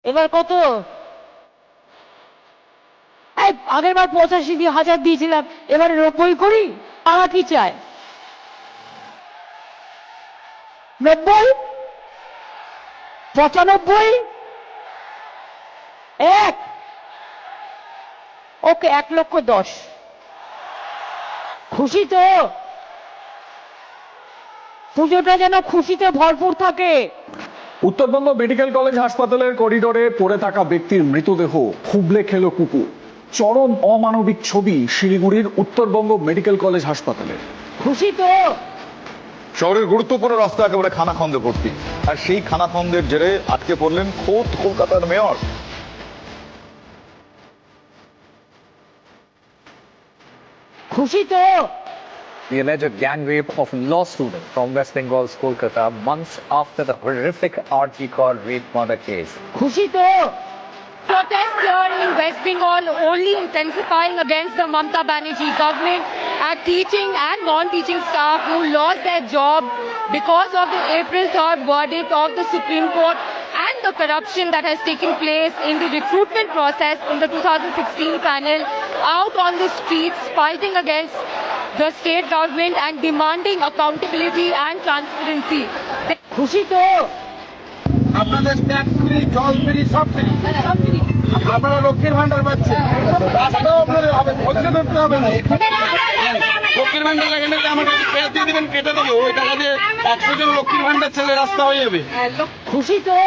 এবার কত? আগের বার 85,000 দিয়েছিলাম, এবারে 90 করি। তারা কি চায়? 90, 95, 1। ওকে, 1,10,000। খুশি তো? পুজোটা যেন খুশিতে ভরপুর থাকে। উত্তরবঙ্গ মেডিকেল কলেজ হাসপাতালের করিডোরে পড়ে থাকা ব্যক্তির মৃতদেহ খুবলে খেলো কুকুর। চরম অমানবিক ছবি শিলিগুড়ির উত্তরবঙ্গ মেডিকেল কলেজ হাসপাতালে। খুশি তো? শহরের গুরুত্বপূর্ণ রাস্তা একেবারে খানাখন্দে ভর্তি, আর সেই খানাখন্দের জেরে আটকে পড়লেন খোদ কলকাতার মেয়র। খুশি তো? The alleged gang rape of a law student from West Bengal's Kolkata months after the horrific RG Kar rape murder case. খুশি তো? Protests here in West Bengal only intensifying against the Mamata Banerjee government and teaching and non-teaching staff who lost their job because of the April 3rd verdict of the Supreme Court and the corruption that has taken place in the recruitment process in the 2016 panel, out on the streets fighting against the state government and demanding accountability and transparency. খুশি তো? আপনাদের tax free, জল free, সব free. আপনারা লক্ষ্মীর ভান্ডার পাচ্ছেন, রাস্তাও আপনাদের হবে, পয়সা ধরতে হবে না। লক্ষ্মীর ভান্ডার লাগালে আমাকে পেয়ে দিয়ে দিবেন, কেটে দেবো। ওই টাকা দিয়ে 100 জন লক্ষ্মীর ভান্ডার ছেলে রাস্তা হয়ে যাবে। খুশি তো?